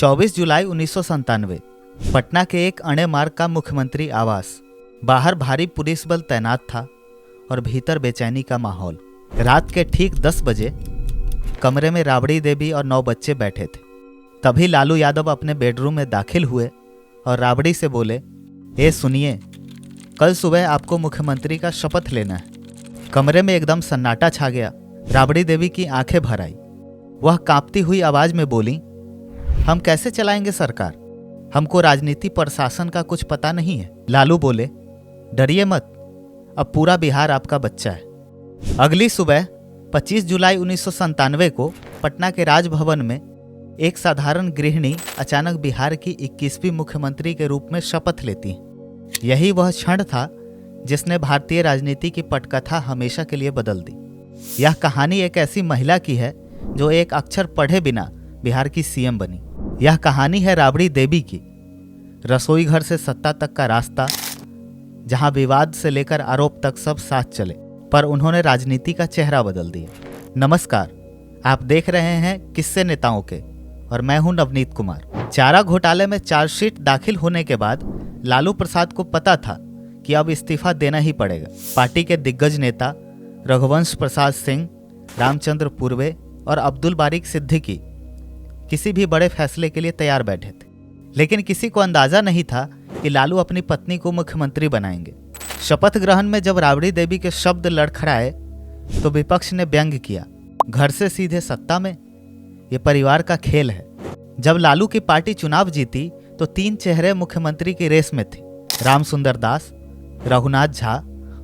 24 जुलाई 1997 पटना के एक अणे मार्ग का मुख्यमंत्री आवास। बाहर भारी पुलिस बल तैनात था और भीतर बेचैनी का माहौल। रात के ठीक 10 बजे कमरे में राबड़ी देवी और 9 बच्चे बैठे थे। तभी लालू यादव अपने बेडरूम में दाखिल हुए और राबड़ी से बोले, ए सुनिए, कल सुबह आपको मुख्यमंत्री का शपथ लेना है। कमरे में एकदम सन्नाटा छा गया। राबड़ी देवी की आंखें भर आई। वह कांपती हुई आवाज में बोली, हम कैसे चलाएंगे सरकार? हमको राजनीति प्रशासन का कुछ पता नहीं है। लालू बोले, डरिए मत, अब पूरा बिहार आपका बच्चा है। अगली सुबह 25 जुलाई 1997 को पटना के राजभवन में एक साधारण गृहिणी अचानक बिहार की 21वीं मुख्यमंत्री के रूप में शपथ लेती है। यही वह क्षण था जिसने भारतीय राजनीति की पटकथा हमेशा के लिए बदल दी। यह कहानी एक ऐसी महिला की है जो एक अक्षर पढ़े बिना बिहार की सीएम बनी। यह कहानी है राबड़ी देवी की। रसोई घर से सत्ता तक का रास्ता, जहां विवाद से लेकर आरोप तक सब साथ चले, पर उन्होंने राजनीति का चेहरा बदल दिया। नमस्कार, आप देख रहे हैं किस्से नेताओं के और मैं हूं नवनीत कुमार। चारा घोटाले में चार्जशीट दाखिल होने के बाद लालू प्रसाद को पता था कि अब इस्तीफा देना ही पड़ेगा। पार्टी के दिग्गज नेता रघुवंश प्रसाद सिंह, रामचंद्र पूर्वे और अब्दुल बारिक सिद्दीकी किसी भी बड़े फैसले के लिए तैयार बैठे थे, लेकिन किसी को अंदाजा नहीं था कि लालू अपनी पत्नी को मुख्यमंत्री बनाएंगे। शपथ ग्रहण में जब राबड़ी देवी के शब्द लड़खड़ाए तो विपक्ष ने व्यंग किया, घर से सीधे सत्ता में, ये परिवार का खेल है। जब लालू की पार्टी चुनाव जीती तो 3 चेहरे मुख्यमंत्री की रेस में थे, रामसुंदर दास, रघुनाथ झा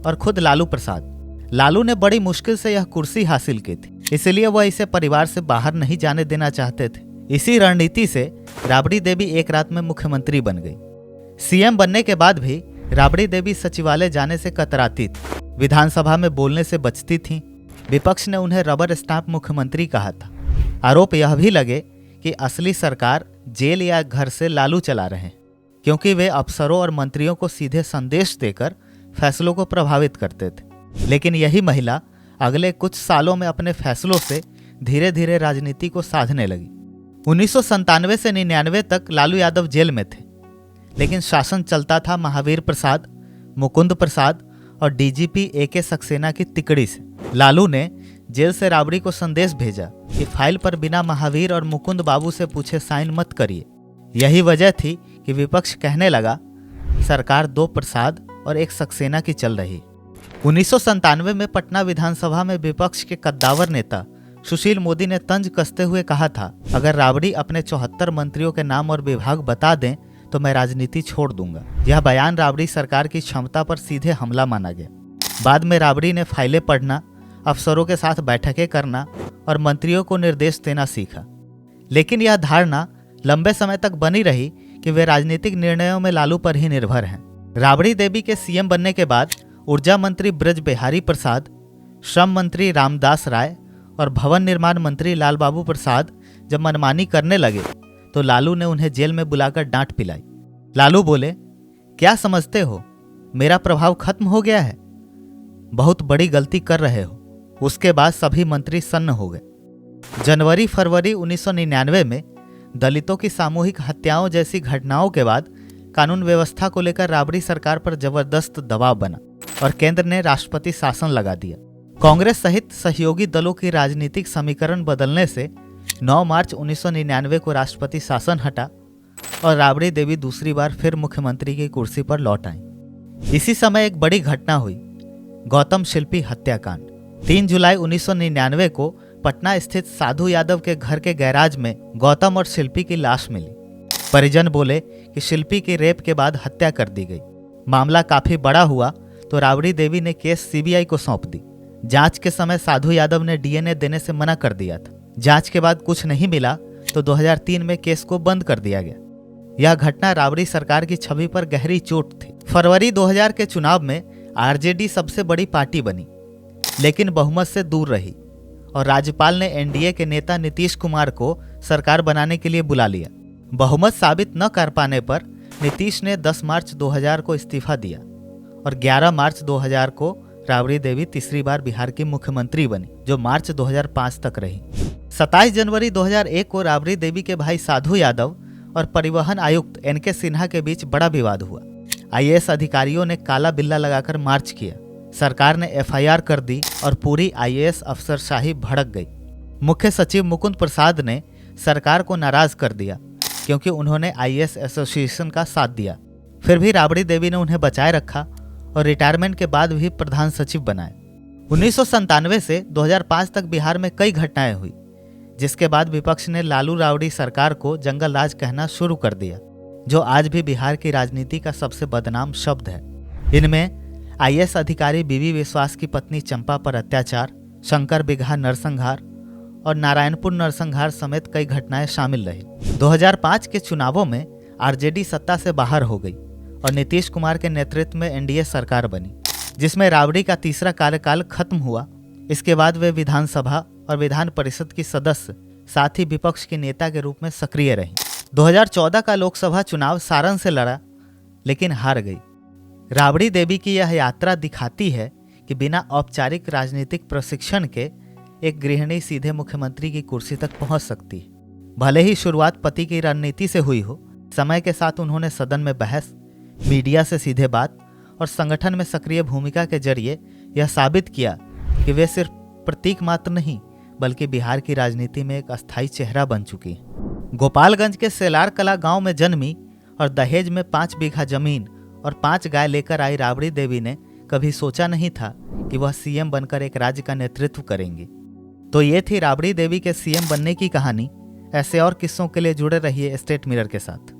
और खुद लालू प्रसाद। लालू ने बड़ी मुश्किल से यह कुर्सी हासिल की थी, इसलिए वह इसे परिवार से बाहर नहीं जाने देना चाहते थे। इसी रणनीति से राबड़ी देवी एक रात में मुख्यमंत्री बन गई। सीएम बनने के बाद भी राबड़ी देवी सचिवालय जाने से कतराती थी, विधानसभा में बोलने से बचती थीं। विपक्ष ने उन्हें रबर स्टाम्प मुख्यमंत्री कहा था। आरोप यह भी लगे कि असली सरकार जेल या घर से लालू चला रहे हैं, क्योंकि वे अफसरों और मंत्रियों को सीधे संदेश देकर फैसलों को प्रभावित करते थे। लेकिन यही महिला अगले कुछ सालों में अपने फैसलों से धीरे धीरे राजनीति को साधने लगी। 1997 से 99 तक लालू यादव जेल में थे, लेकिन शासन चलता था महावीर प्रसाद, मुकुंद प्रसाद और डीजीपी AK सक्सेना की तिकड़ी से। लालू ने जेल से राबड़ी को संदेश भेजा कि फाइल पर बिना महावीर और मुकुंद बाबू से पूछे साइन मत करिए। यही वजह थी कि विपक्ष कहने लगा, सरकार 2 प्रसाद और 1 सक्सेना की चल रही। 1997 में पटना विधानसभा में विपक्ष के कद्दावर नेता सुशील मोदी ने तंज कसते हुए कहा था, अगर राबड़ी अपने 74 मंत्रियों के नाम और विभाग बता दें तो मैं राजनीति छोड़ दूंगा। यह बयान राबड़ी सरकार की क्षमता पर सीधे हमला माना गया। बाद में राबड़ी ने फाइलें पढ़ना, अफसरों के साथ बैठकें करना और मंत्रियों को निर्देश देना सीखा। लेकिन यह धारणा लंबे समय तक बनी रही कि वे राजनीतिक निर्णयों में लालू पर ही निर्भर हैं। राबड़ी देवी के सीएम बनने के बाद ऊर्जा मंत्री ब्रज बिहारी प्रसाद, श्रम मंत्री रामदास राय और भवन निर्माण मंत्री लाल बाबू प्रसाद जब मनमानी करने लगे तो लालू ने उन्हें जेल में बुलाकर डांट पिलाई। लालू बोले, क्या समझते हो, मेरा प्रभाव खत्म हो गया है? बहुत बड़ी गलती कर रहे हो। उसके बाद सभी मंत्री सन्न हो गए। जनवरी फरवरी 1999 में दलितों की सामूहिक हत्याओं जैसी घटनाओं के बाद कानून व्यवस्था को लेकर राबड़ी सरकार पर जबरदस्त दबाव बना और केंद्र ने राष्ट्रपति शासन लगा दिया। कांग्रेस सहित सहयोगी दलों की राजनीतिक समीकरण बदलने से 9 मार्च 1999 को राष्ट्रपति शासन हटा और राबड़ी देवी दूसरी बार फिर मुख्यमंत्री की कुर्सी पर लौट आईं। इसी समय एक बड़ी घटना हुई, गौतम शिल्पी हत्याकांड। 3 जुलाई 1999 को पटना स्थित साधु यादव के घर के गैराज में गौतम और शिल्पी की लाश मिली। परिजन बोले कि शिल्पी की रेप के बाद हत्या कर दी गई। मामला काफी बड़ा हुआ तो राबड़ी देवी ने केस सीबीआई को सौंप दी। जांच के समय साधु यादव ने डीएनए देने से मना कर दिया था। जांच के बाद कुछ नहीं मिला तो 2003 में केस को बंद कर दिया गया। यह घटना राबड़ी सरकार की छवि पर गहरी चोट थी। फरवरी 2000 के चुनाव में आरजेडी सबसे बड़ी पार्टी बनी, लेकिन बहुमत से दूर रही और राज्यपाल ने एनडीए के नेता नीतीश कुमार को सरकार बनाने के लिए बुला लिया। बहुमत साबित न कर पाने पर नीतीश ने 10 मार्च 2000 को इस्तीफा दिया और 11 मार्च 2000 को राबड़ी देवी तीसरी बार बिहार की मुख्यमंत्री बनी, जो मार्च 2005 तक रही। 27 जनवरी 2001 को राबड़ी देवी के भाई साधु यादव और परिवहन आयुक्त एनके सिन्हा के बीच बड़ा विवाद हुआ। आईएएस अधिकारियों ने काला बिल्ला लगाकर मार्च किया, सरकार ने एफआईआर कर दी और पूरी आईएएस अफसरशाही भड़क गई। मुख्य सचिव मुकुंद प्रसाद ने सरकार को नाराज कर दिया क्योंकि उन्होंने आईएएस एसोसिएशन का साथ दिया। फिर भी राबड़ी देवी ने उन्हें बचाए रखा और रिटायरमेंट के बाद भी प्रधान सचिव बनाए। 1997 से 2005 तक बिहार में कई घटनाएं हुई, जिसके बाद विपक्ष ने लालू राबड़ी सरकार को जंगल राज कहना शुरू कर दिया, जो आज भी बिहार की राजनीति का सबसे बदनाम शब्द है। इनमें आईएएस अधिकारी बीवी विश्वास की पत्नी चंपा पर अत्याचार, शंकर बिगहा नरसंहार और नारायणपुर नरसंहार समेत कई घटनाएं शामिल रही। 2005 के चुनावों में आरजेडी सत्ता से बाहर हो गई और नीतीश कुमार के नेतृत्व में एनडीए सरकार बनी, जिसमें राबड़ी का तीसरा कार्यकाल खत्म हुआ। इसके बाद वे विधानसभा और विधान परिषद की सदस्य, साथ ही विपक्ष के नेता के रूप में सक्रिय रहीं। 2014 का लोकसभा चुनाव सारण से लड़ा लेकिन हार गई। राबड़ी देवी की यह यात्रा दिखाती है कि बिना औपचारिक राजनीतिक प्रशिक्षण के एक गृहिणी सीधे मुख्यमंत्री की कुर्सी तक पहुंच सकती है। भले ही शुरुआत पति की रणनीति से हुई हो, समय के साथ उन्होंने सदन में बहस, मीडिया से सीधे बात और संगठन में सक्रिय भूमिका के जरिए यह साबित किया कि वे सिर्फ प्रतीक मात्र नहीं बल्कि बिहार की राजनीति में एक अस्थायी चेहरा बन चुकी हैं। गोपालगंज के सेलार कला गांव में जन्मी और दहेज में 5 बीघा जमीन और 5 गाय लेकर आई राबड़ी देवी ने कभी सोचा नहीं था कि वह सीएम बनकर एक राज्य का नेतृत्व करेंगी। तो ये थी राबड़ी देवी के सीएम बनने की कहानी। ऐसे और किस्सों के लिए जुड़े रहिए स्टेट मिरर के साथ।